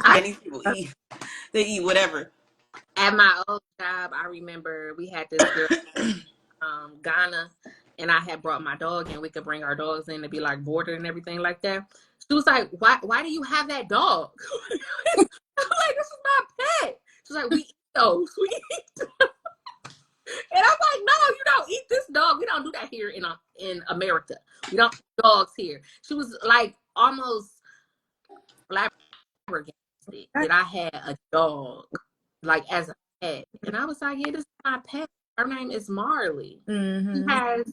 And these people eat. They eat whatever. At my old job, I remember we had this girl, Ghana, and I had brought my dog in. We could bring our dogs in to be like boarded and everything like that. She was like, why do you have that dog? I'm like, this is my pet. She's like, we eat those. We eat them. And I'm like, no, you don't eat this dog. We don't do that here in America. We don't eat dogs here. She was like almost flabbergasted that I had a dog, like as a pet. And I was like, yeah, this is my pet. Her name is Marley. I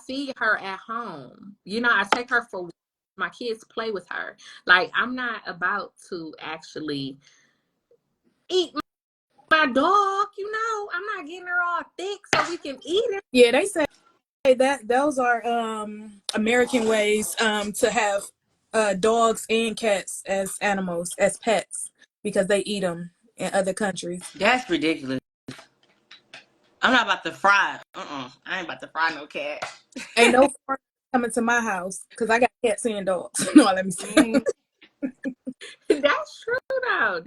feed her at home. I take her for my kids play with her. Like, I'm not about to actually eat my dog, I'm not getting her all thick so we can eat it. Yeah, they say that those are American ways to have dogs and cats as animals, as pets, because they eat them in other countries. That's ridiculous. I'm not about to fry. I ain't about to fry no cat. Ain't no foreigner coming to my house because I got cats and dogs. No, let me see. That's true though.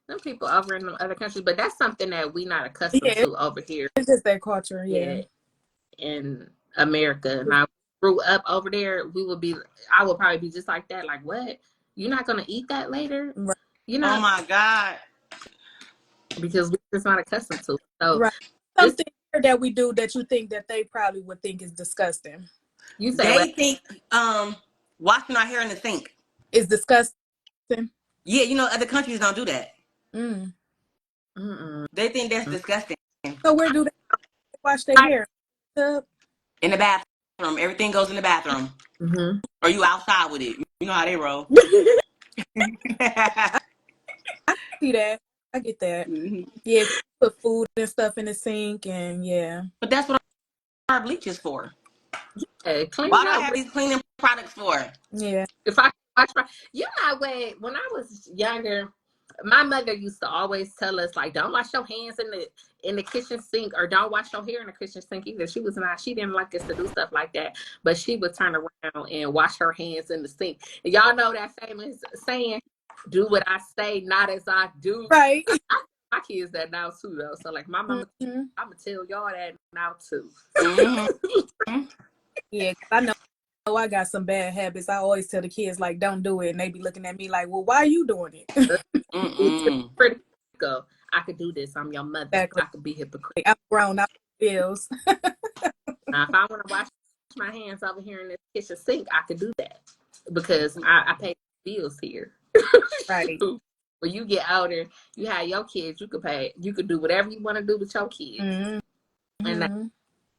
Some people over in other countries, but that's something that we not accustomed to over here. It's just their culture, in America. And I grew up over there, I would probably be just like that. Like, what? You're not gonna eat that later? Right. Oh my God. Because we're just not accustomed to it. So right. Something that we do that you think that they probably would think is disgusting. You say they think washing our hair in the sink is disgusting. Yeah, other countries don't do that. They think that's disgusting. So where do they wash their hair? In the bathroom. Everything goes in the bathroom. Or you outside with it. You know how they roll. I see that. I get that. Yeah, put food and stuff in the sink, and But that's what our bleach is for. Yeah, why do I have these cleaning products for? Yeah. If I wash when I was younger, my mother used to always tell us, like, don't wash your hands in the kitchen sink, or don't wash your hair in the kitchen sink either. She didn't like us to do stuff like that, but she would turn around and wash her hands in the sink. And y'all know that famous saying, do what I say, not as I do. Right. My kids that now too though. So like my mama, I'm gonna tell y'all that now too. Yeah, I know I got some bad habits. I always tell the kids, like, don't do it, and they be looking at me like, well, why are you doing it? It's pretty cool. I could do this. I'm your mother. Exactly. I could be hypocrite. I'm grown. I'm bills. Now, if I want to wash my hands over here in this kitchen sink, I could do that because I pay bills here. Right. When you get older, you have your kids. You could do whatever you want to do with your kids. And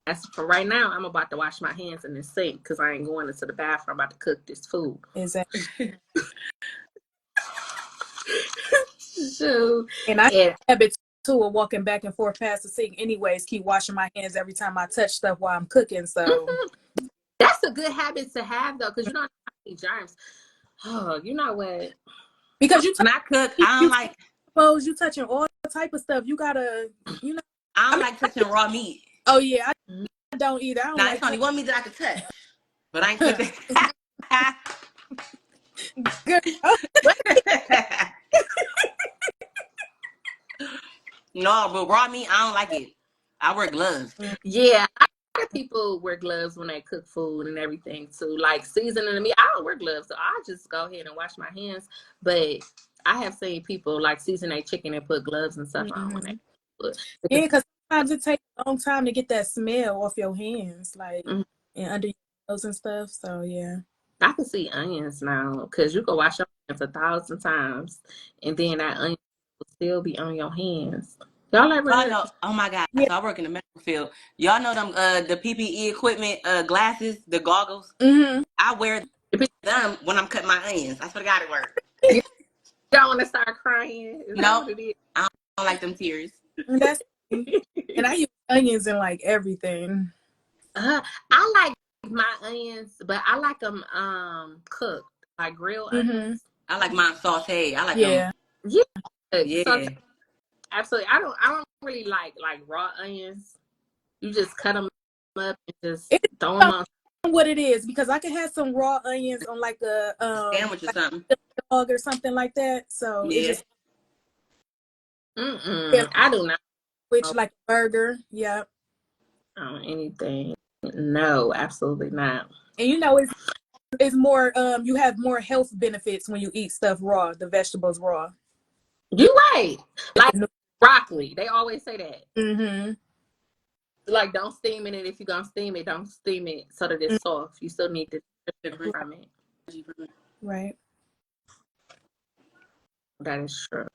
that's for right now. I'm about to wash my hands in the sink because I ain't going into the bathroom. I'm about to cook this food. Exactly. So, and I have it too of walking back and forth past the sink. Anyways, keep washing my hands every time I touch stuff while I'm cooking. So that's a good habit to have though, because you don't have any germs. Oh, you know what? Because you not cook. I don't like. Suppose you touching all type of stuff. You gotta, I don't like touching raw meat. Oh yeah, I don't either. I don't like it's only one meat that I can touch, but I ain't cooking. No, but raw meat, I don't like it. I wear gloves. Yeah, a lot of people wear gloves when they cook food and everything too. Like seasoning the meat, I don't wear gloves, so I just go ahead and wash my hands. But I have seen people like season their chicken and put gloves and stuff on when they cook. Yeah, because sometimes it takes a long time to get that smell off your hands, like and under your nose and stuff. So yeah, I can see onions now because you can wash your hands 1,000 times, and then that onion will still be on your hands. Y'all ever? Oh my God! Yeah. So I work in the medical field. Y'all know them the PPE equipment, glasses, the goggles. I wear them when I'm cutting my onions. I swear to God, it works. You don't want to start crying? No, I don't like them tears. And I use onions in like everything. I like my onions, but I like them cooked, like grilled onions. I like mine sauteed. I like them. Yeah. So, absolutely. I don't really like raw onions. You just cut them up and just throw them on. What it is, because I can have some raw onions on like a sandwich or something. dog or something like that. So it Yeah. just yeah, I do not which know like a burger. Yeah. anything. No, absolutely not. And it's more you have more health benefits when you eat stuff raw, the vegetables raw. You're right. Like broccoli. They always say that. Mm-hmm. Like, don't steam it. If you're going to steam it, don't steam it so that it's soft. You still need to from it. Right. That is true.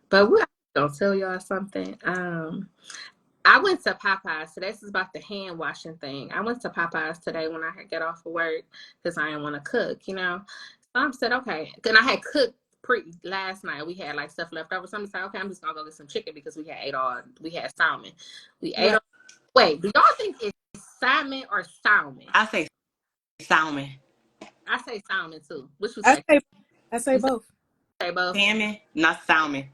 But we're going to tell y'all something. I went to Popeyes. So this is about the hand washing thing. I went to Popeyes today when I had get off of work because I didn't want to cook, you know. So I said, okay. And I had cooked last night. We had like stuff left over. So I'm just like, okay, I'm just gonna go get some chicken because we had salmon. We ate Right. Wait, do y'all think it's salmon or salmon? I say salmon. I say salmon too. Which was I say both. say both. Salmon, not salmon.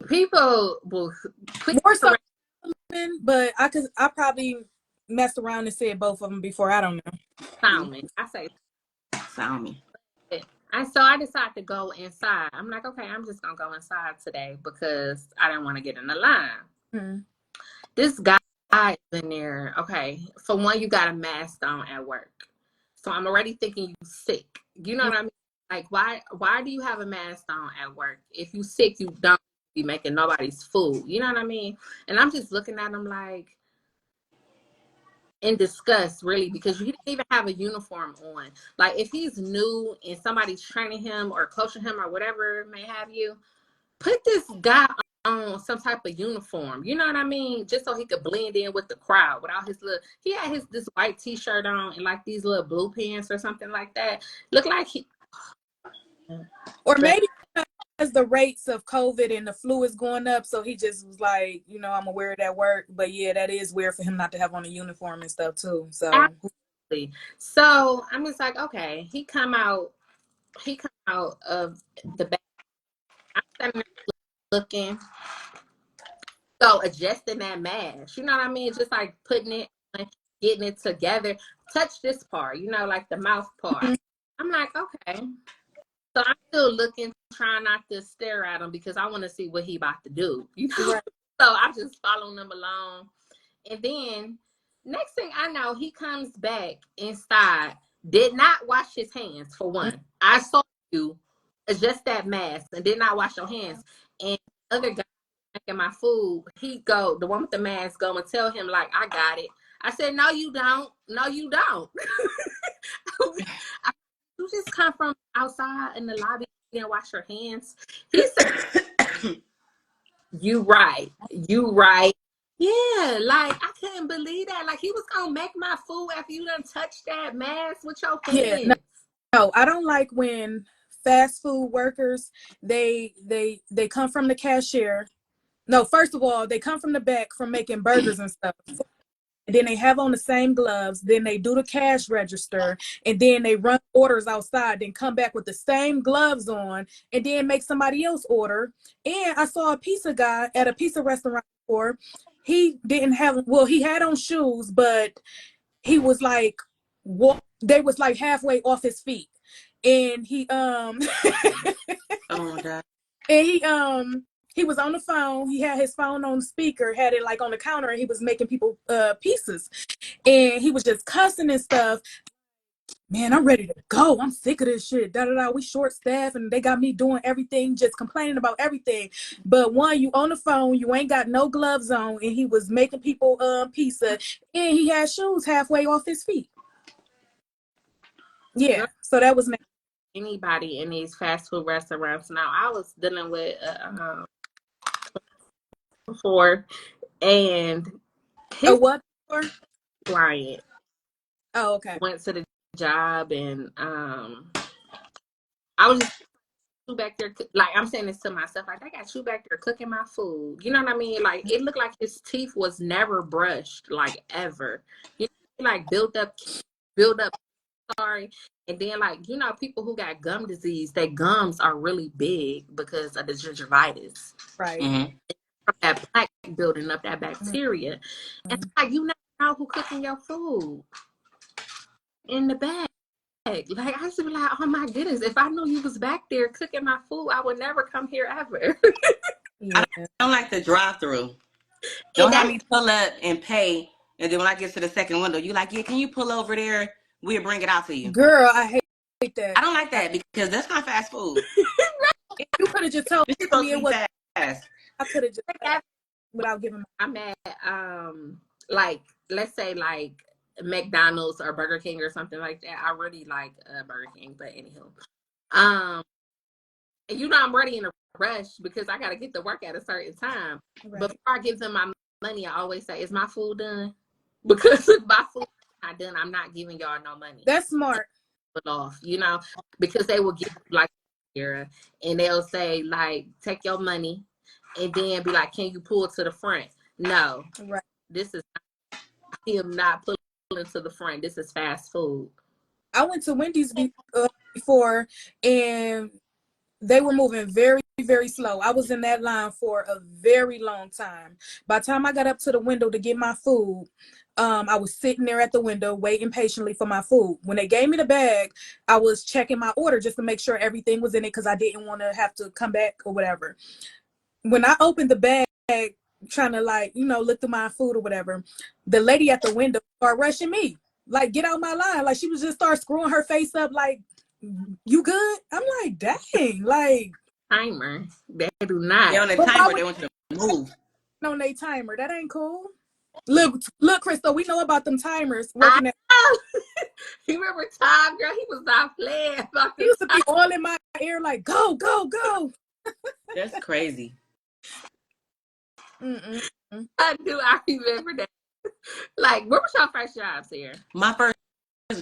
People will quick More so correct salmon, but I probably messed around and said both of them before. I don't know. salmon. I say Salmon. and so I decided to go inside. I'm like, okay, I'm just gonna go inside today because I didn't want to get in the line. Mm-hmm. This guy is in there. Okay, for one, you got a mask on at work, so I'm already thinking you sick. You know what I mean? Like, why do you have a mask on at work? If you sick, you don't be making nobody's food. You know what I mean? And I'm just looking at him like in disgust, really, because he didn't even have a uniform on. Like, if he's new and somebody's training him or coaching him or whatever may have you, put this guy on some type of uniform. You know what I mean? Just so he could blend in with the crowd without he had this white t-shirt on and like these little blue pants or something like that. Look like Or maybe as the rates of COVID and the flu is going up, so he just was like, I'm gonna wear it at work. But yeah, that is weird for him not to have on a uniform and stuff too. So absolutely. So I'm just like, okay, he come out of the back. I'm standing there looking, so adjusting that mask, you know what I mean? Just like putting it on, getting it together. Touch this part, like the mouth part. Mm-hmm. I'm like, okay. So I'm still looking, trying not to stare at him because I want to see what he about to do. Right. So I'm just following him along. And then next thing I know, he comes back inside, did not wash his hands for one. I saw you adjust that mask and did not wash your hands. And the other guy making my food, the one with the mask go and tell him like, I got it. I said, no, you don't. No, you don't. You just come from outside in the lobby and wash your hands. He said, you right. Yeah, like I couldn't believe that. Like he was gonna make my food after you done touched that mask with your hands. Yeah, no, I don't like when fast food workers they come from the cashier. No, first of all, they come from the back from making burgers and stuff. And then they have on the same gloves, then they do the cash register, and then they run orders outside, then come back with the same gloves on, and then make somebody else order. And I saw a pizza guy at a pizza restaurant before. He didn't have, he had on shoes, but he was like, they was like halfway off his feet. And he, oh my God. And he was on the phone. He had his phone on speaker, had it like on the counter, and he was making people pizzas. And he was just cussing and stuff. Man, I'm ready to go. I'm sick of this shit. We short staff and they got me doing everything, just complaining about everything. But one, you on the phone, you ain't got no gloves on, and he was making people pizza, and he had shoes halfway off his feet. Yeah, so that was anybody in these fast food restaurants. Now I was dealing with before, and his what client. Oh, okay. Went to the job, and I was just back there, like I'm saying this to myself, like I got you back there cooking my food. You know what I mean? Like it looked like his teeth was never brushed, like ever. Like built up. Sorry. And then like, people who got gum disease, their gums are really big because of the gingivitis. Right. Mm-hmm. From that plaque building up, that bacteria. Mm-hmm. And like, you never know who cooking your food in the back. Like I used to be like, oh my goodness, if I knew you was back there cooking my food, I would never come here ever. Yeah. I don't like the drive-through. And Don't have that's me pull up and pay, and then when I get to the second window, you like, yeah, can you pull over there? We'll bring it out to you. Girl, I hate that. I don't like that because that's not fast food. You could have just told This is supposed me to it be was. fast. I could have just without giving. I'm at like let's say like McDonald's or Burger King or something like that. I really like Burger King, but anywho, and you know I'm ready in a rush because I got to get to work at a certain time. Right. Before I give them my money, I always say, "Is my food done?" Because if my food not done, I'm not giving y'all no money. That's smart. Off, you know, because they will give you like here and they'll say like, "Take your money," and then be like, "Can you pull to the front?" No, Right. this is him not pulling to the front. This is fast food. I went to Wendy's before, and they were moving very, very slow. I was in that line for a very long time. By the time I got up to the window to get my food, I was sitting there at the window waiting patiently for my food. When they gave me the bag, I was checking my order just to make sure everything was in it because I didn't want to have to come back or whatever. When I opened the bag, trying to like, look through my food or whatever, the lady at the window started rushing me. Like, get out my line. Like, she was just start screwing her face up like, you good? I'm like, dang, like Timer. They do not. They're on the timer. They want you to move. on their timer. That ain't cool. Look, Crystal, we know about them timers working at. You remember Tom, girl? He was not playing about He used to be all in my ear, like, go, go, go. That's crazy. Mm-mm. I do. I remember that. Like, where was your first job, Sarah? My first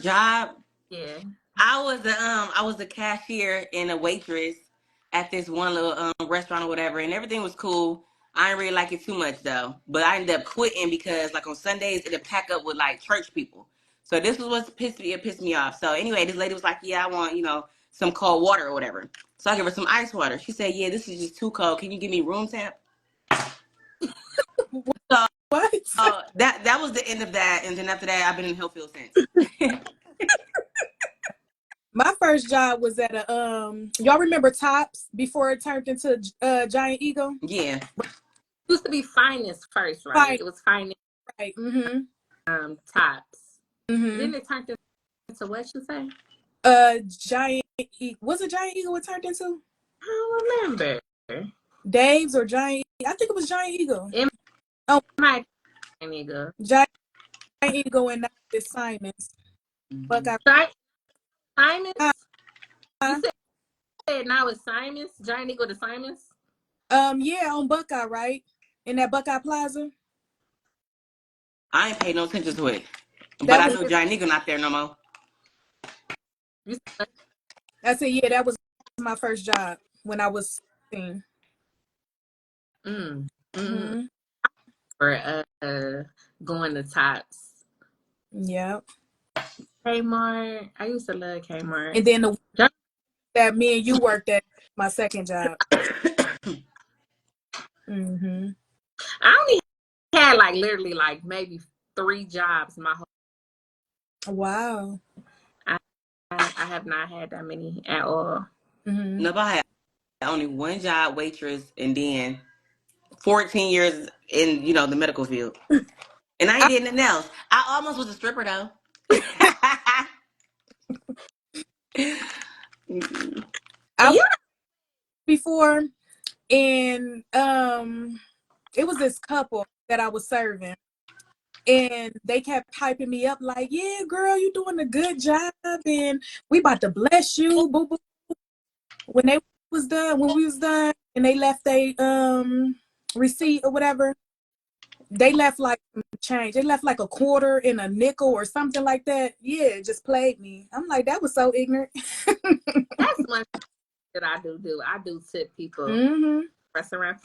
job, Yeah. I was a cashier and a waitress at this one little restaurant or whatever, and everything was cool. I didn't really like it too much though, but I ended up quitting because like on Sundays it'd pack up with like church people. So this was what pissed me off. So anyway, this lady was like, "Yeah, I want some cold water or whatever." So I give her some ice water. She said, "Yeah, this is just too cold. Can you give me room temp?" So What? that was the end of that, and then after that, I've been in Hillfield since. My first job was at a y'all remember Tops before it turned into Giant Eagle? Yeah. It used to be Finest first, right? Fine. It was Finest. Right. Mm-hmm. Tops. Mm-hmm. Then it turned into what you say? Giant was it Giant Eagle it turned into? I don't remember. Dave's or Giant? I think it was Giant Eagle. My nigga. Giant Eagle and now it's Simon's. Buckeye. Simon's? You said now it's Simon's? Giant Eagle to Simon's? Yeah, on Buckeye, right? In that Buckeye Plaza. I ain't paid no attention to it. But I know Giant Eagle not there no more. I said, yeah, that was my first job when I was 16. Mm-hmm. For going to Tops. Yeah. Kmart. I used to love Kmart. And then that me and you worked at my second job. Mm-hmm. I only had like literally like maybe 3 jobs my whole. Wow. I have not had that many at all. Mm-hmm. No, but I had only one job, waitress, and then 14 years in the medical field, and I ain't did nothing else. I almost was a stripper though. I was before, and it was this couple that I was serving, and they kept hyping me up like, "Yeah, girl, you doing a good job, and we about to bless you, boo boo." When we was done, and they left a receipt or whatever, they left like some change. They left like a quarter and a nickel or something like that. Yeah, it just played me. I'm like, that was so ignorant. That's one that I do. I do tip people. Mm-hmm. Restaurants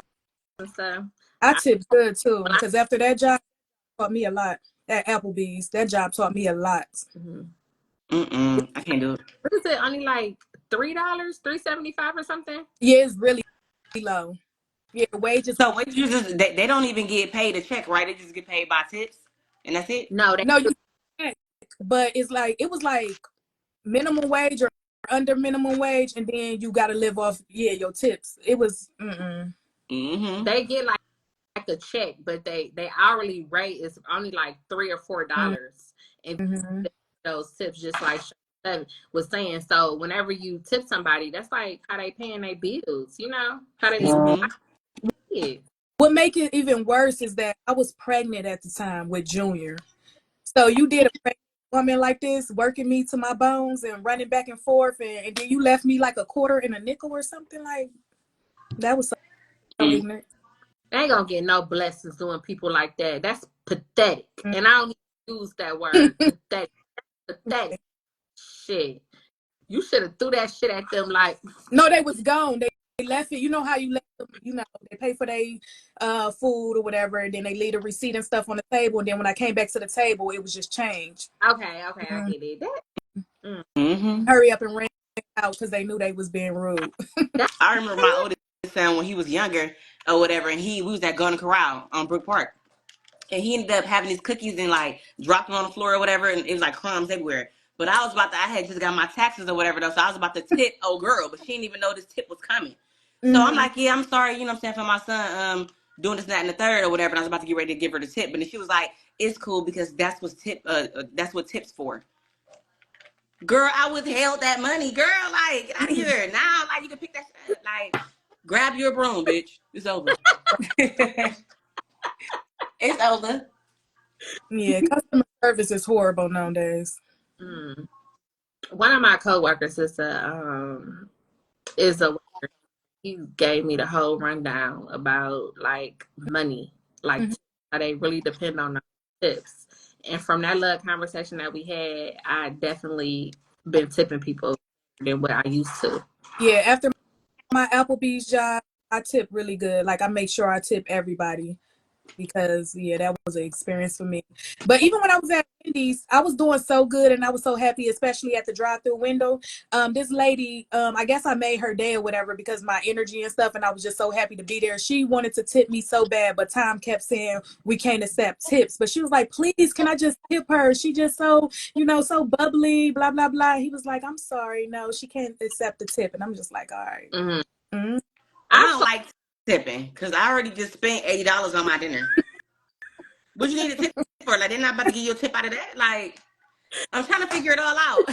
and stuff. I tipped good too, because after that job taught me a lot. At Applebee's, that job taught me a lot. I can't do it. What is it? Only like $3, $3.75 or something? Yeah, it's really low. Yeah, wages. So waitresses, they don't even get paid a check, right? They just get paid by tips, and that's it. No, you. But it's like it was like minimum wage or under minimum wage, and then you got to live off your tips. It was They get like a check, but they hourly rate is only like $3 or $4, and those tips, just like Sean was saying. So whenever you tip somebody, that's like how they paying their bills. You know how they live. What make it even worse is that I was pregnant at the time with Junior. So you did a pregnant woman like this, working me to my bones and running back and forth, and then you left me like a quarter and a nickel or something. Like, that was so ignorant. They ain't gonna get no blessings doing people like that. That's pathetic. And I don't even use that word. Pathetic. Shit. You should have threw that shit at them like. No, they was gone. They left it. You know how you let them, they pay for their food or whatever, and then they leave the receipt and stuff on the table, and then when I came back to the table, it was just change. Okay, I get it. Hurry up and ran out because they knew they was being rude. I remember my oldest son when he was younger or whatever, and we was at Golden Corral on Brook Park. And he ended up having these cookies and like dropped them on the floor or whatever, and it was like crumbs everywhere. But I had just got my taxes or whatever though, so I was about to tip old girl, but she didn't even know this tip was coming. So I'm like, yeah, I'm sorry, you know what I'm saying, for my son doing this, that, and the third or whatever, and I was about to get ready to give her the tip, but then she was like, it's cool because that's what tips for. Girl, I withheld that money. Girl, like, get out of here. Now, like, you can pick that shit up. Like, grab your broom, bitch. It's over. It's over. Yeah, customer service is horrible nowadays. One of my coworkers is he gave me the whole rundown about like money, like how they really depend on our tips. And from that little conversation that we had, I definitely been tipping people than what I used to. Yeah, after my Applebee's job, I tip really good. Like, I make sure I tip everybody because, that was an experience for me. But even when I was at Wendy's, I was doing so good and I was so happy, especially at the drive-through window. This lady, I guess I made her day or whatever because my energy and stuff, and I was just so happy to be there. She wanted to tip me so bad, but Tom kept saying we can't accept tips. But she was like, please, can I just tip her? She just so, so bubbly, blah, blah, blah. He was like, I'm sorry, no, she can't accept the tip. And I'm just like, all right. I don't like tipping because I already just spent $80 on my dinner. What you need a tip for? Like, they're not about to give you a tip out of that. Like, I'm trying to figure it all out.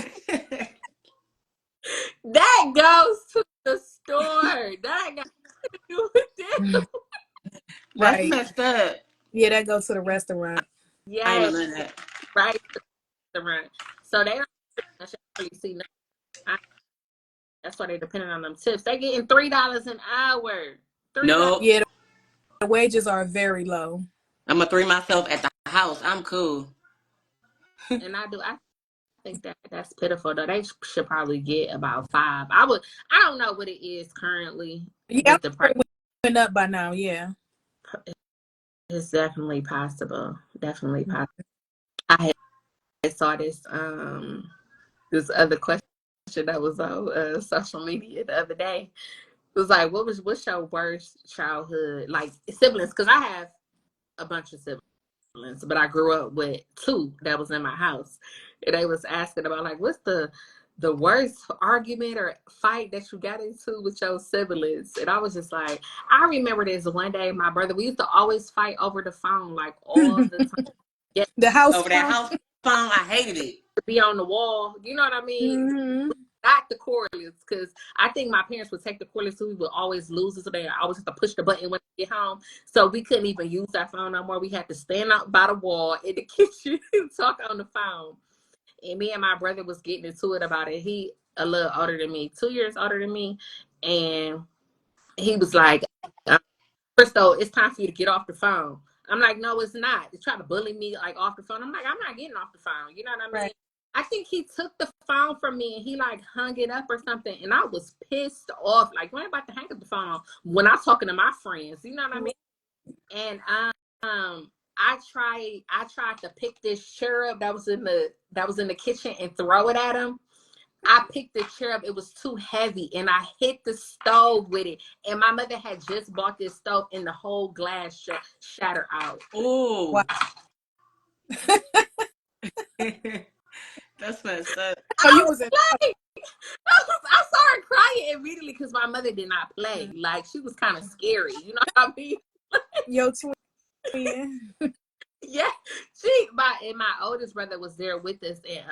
That goes to the store. That got to do with it. That's messed up. Yeah, that goes to the restaurant. Yeah, I didn't know that. right. Restaurant. So they don't really see nothing. That's why they're depending on them tips. They getting $3 an hour. No. Yeah, the wages are very low. I'm gonna throw myself at the house. I'm cool. And I think that's pitiful though. They should probably get about $5. I don't know what it is currently. Yeah, the price went up by now. Yeah, it's definitely possible. Definitely possible. I saw this other question that was on social media the other day. It was like, what's your worst childhood like siblings? Because I have a bunch of siblings, but I grew up with 2 that was in my house. And they was asking about like, what's the worst argument or fight that you got into with your siblings? And I was just like, I remember this one day, my brother, we used to always fight over the phone like all the time. Yeah, the house over that house phone. I hated it. To be on the wall, you know what I mean? Not the cordless, because I think my parents would take the cordless, so we would always lose it. So they always have to push the button when we get home. So we couldn't even use our phone no more. We had to stand out by the wall in the kitchen and talk on the phone. And me and my brother was getting into it about it. He a little older than me, 2 years older than me, and he was like, "Crystal, it's time for you to get off the phone." I'm like, "No, it's not." They try to bully me like off the phone. I'm like, "I'm not getting off the phone." You know what I mean? Right. I think he took the phone from me and he like hung it up or something. And I was pissed off. Like, when I'm about to hang up the phone when I'm talking to my friends, you know what I mean? And I tried to pick this chair up that was in the kitchen and throw it at him. I picked the chair up. It was too heavy and I hit the stove with it. And my mother had just bought this stove and the whole glass shattered out. Oh. Wow. That's messed up. Oh, I you was was in like, I started crying immediately because my mother did not play. Like, she was kind of scary. You know what I mean? your twin. Yeah, my oldest brother was there with us, and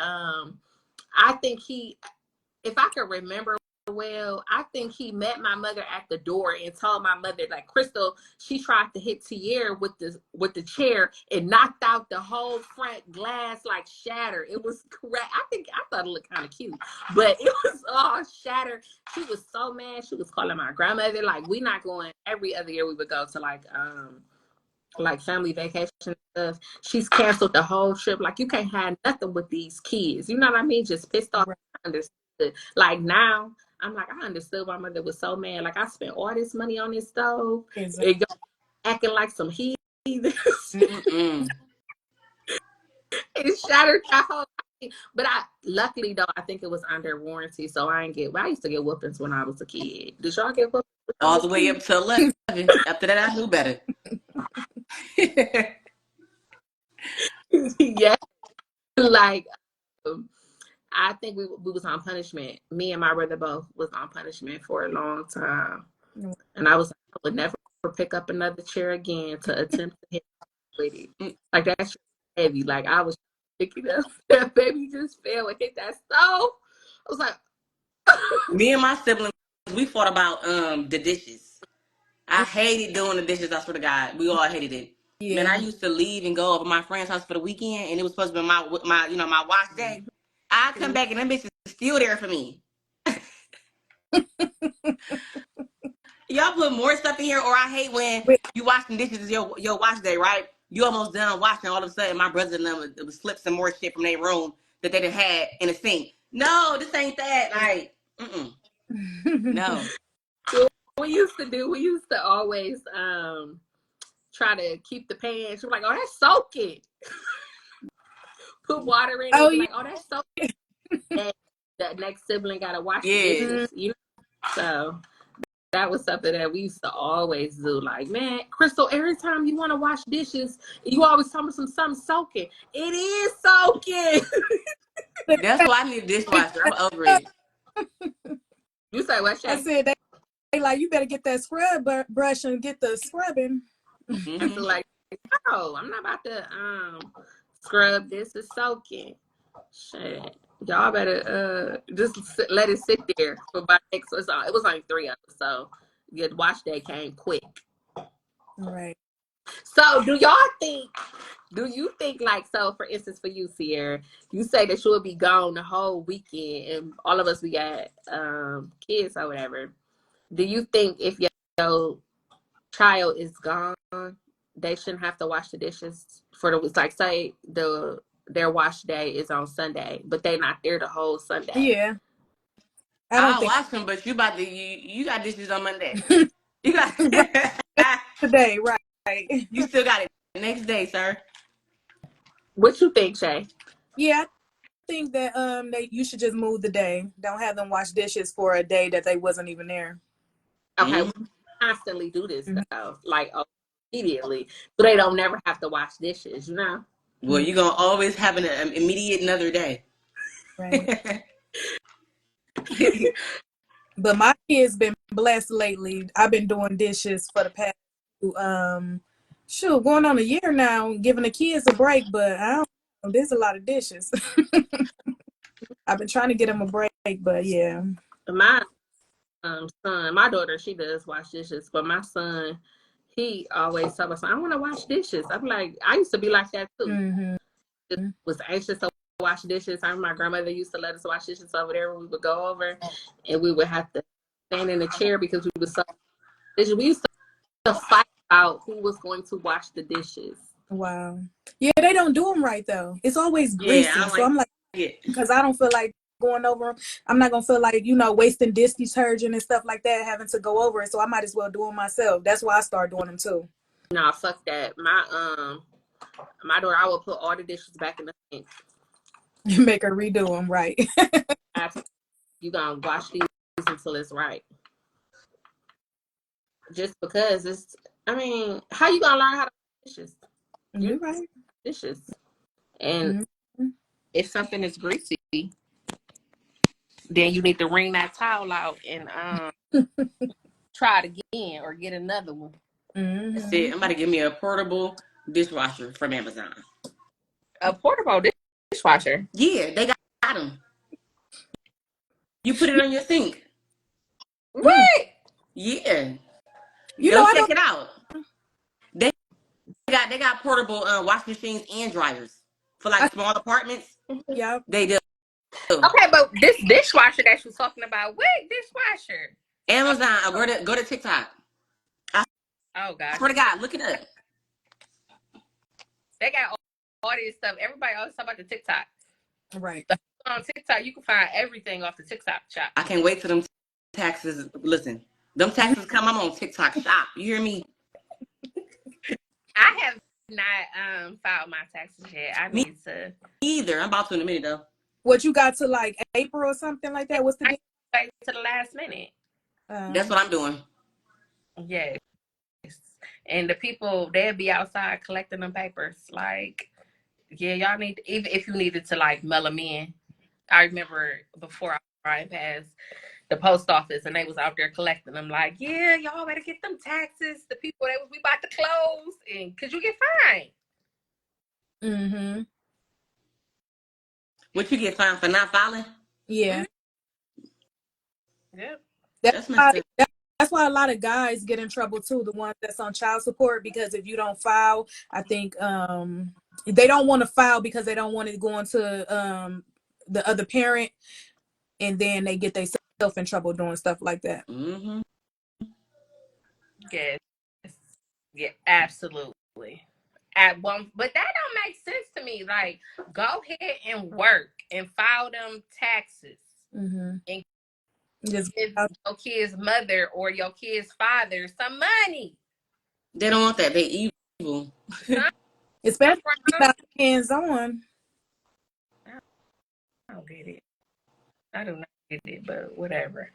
I think if I could remember well, I think he met my mother at the door and told my mother, like, Crystal, she tried to hit Tierra with the chair and knocked out the whole front glass, like shattered. It was correct. I thought it looked kind of cute, but it was all shattered. She was so mad. She was calling my grandmother. Like, we not going every other year. We would go to like family vacation and stuff. She's canceled the whole trip. Like, you can't have nothing with these kids. You know what I mean? Just pissed off. Right. Understood. Like, now I'm like, I understood my mother was so mad. Like, I spent all this money on this stove. Exactly. And y'all acting like some heathens. Mm-mm. It shattered the whole thing. But luckily though, I think it was under warranty, so I used to get whoopings when I was a kid. Did y'all get whoopings when I All was the a way kid? up to 11. After that, I knew better. Yeah. Like, I think we was on punishment. Me and my brother both was on punishment for a long time. And I would never pick up another chair again to attempt to hit with it. Like, that's heavy. Like, I was picking up, that baby just fell and hit that stove. I was like, Me and my siblings, we fought about the dishes. I hated doing the dishes. I swear to God, we all hated it. Man, I Yeah. used to leave and go over my friend's house for the weekend, and it was supposed to be my wash day. I come back and them bitches still there for me. Y'all put more stuff in here, or I hate when Wait, you washing dishes is your wash day, right? You almost done washing, all of a sudden my brother and them would slip some more shit from their room that they done had in the sink. No, this ain't that. Like, no. we used to always try to keep the pan. She was like, oh, that's soaking. Put water in it. oh Be yeah. like, oh, that's soaking. And the next sibling got to wash the Yeah. dishes. You know? So that was something that we used to always do. Like, man, Crystal, every time you want to wash dishes, you always tell me something soaking. It is soaking. That's why I need a dishwasher. I'm over it. You say what, I Shay? said they like, you better get that scrub brush and get the scrubbing. It's like, no, I'm not about to scrub this. It's soaking. Shit. Y'all better just let it sit there for about next. It was only 3 of us, so the wash day came quick. Right. So do you think, like, so for instance, for you, Sierra, you say that you will be gone the whole weekend, and all of us, we got kids or whatever. Do you think if your child is gone, they shouldn't have to wash the dishes for the, like, say their wash day is on Sunday, but they not there the whole Sunday? Yeah. I don't I'll think wash them, but you got dishes on Monday. You got right today, right. you still got it the next day, sir. What you think, Shay? Yeah, I think that you should just move the day. Don't have them wash dishes for a day that they wasn't even there. Okay, Mm-hmm. we constantly do this Mhm. though, like, immediately, so they don't never have to wash dishes. You know. Well, you're gonna always have an immediate another day. Right. But my kids been blessed lately. I've been doing dishes for the past going on a year now, giving the kids a break, but I don't know, there's a lot of dishes. I've been trying to get them a break, but yeah. My son, my daughter, she does wash dishes, but my son, he always tells us, I want to wash dishes. I'm like, I used to be like that too. Mm-hmm. Just was anxious to wash dishes. I remember my grandmother used to let us wash dishes over there when we would go over, and we would have to stand in a chair because we was so dishes. We used to fight about who was going to wash the dishes. Wow. Yeah, they don't do them right though. It's always Yeah, greasy. I So like I'm like, it. because I don't feel like going over them. I'm not gonna feel like, wasting dish detergent and stuff like that, having to go over it. So I might as well do them myself. That's why I started doing them too. Nah, fuck that. My daughter, I would put all the dishes back in the sink. Make her redo them, right? You gonna wash these until it's right. Just because it's, I mean, how you gonna learn how to wash dishes? You're right. Dishes. And Mm-hmm. if something is greasy, then you need to wring that towel out and try it again or get another one. That's Mm-hmm. it. I'm about to give me a portable dishwasher from Amazon. A portable dishwasher. Yeah, they got them. You put it on your sink. Mm. What? Yeah, You know, go I check don't. it out. They got portable washing machines and dryers for I, like small apartments. yeah. They do. Okay, but this dishwasher that you're talking about, what dishwasher? Amazon. Go to TikTok. I Oh gosh, swear to God, look it up. they got all this stuff. Everybody always talk about the TikTok. Right. So on TikTok, you can find everything off the TikTok shop. I can't wait till them taxes. Listen, them taxes come. I'm on TikTok shop. You hear me? I have not filed my taxes yet. I Me need to. either. I'm about to in a minute though. What you got to like April or something like that? What's the I deal? wait to the last minute. That's what I'm doing. Yes. And the people, they'll be outside collecting them papers. Like, yeah, y'all need, even if you needed to like mail them in. I remember before I was riding past the post office and they was out there collecting them. Like, yeah, y'all better get them taxes. The people that we about to close, and because you get fined. Mm-hmm. What you get fined for not filing? Yeah. Yep. That's That's why, messed up. that's why a lot of guys get in trouble too, the ones that's on child support, because if you don't file, I think they don't want to file because they don't want it going to the other parent, and then they get themselves in trouble doing stuff like that. Mm-hmm. Yes. Yeah, absolutely. At one, but that don't make sense to me. Like, go ahead and work and file them taxes Mm-hmm. and Just give your kid's mother or your kid's father some money. They don't want that. They evil. especially Some not hands on. I don't get it. I do not get it, but whatever.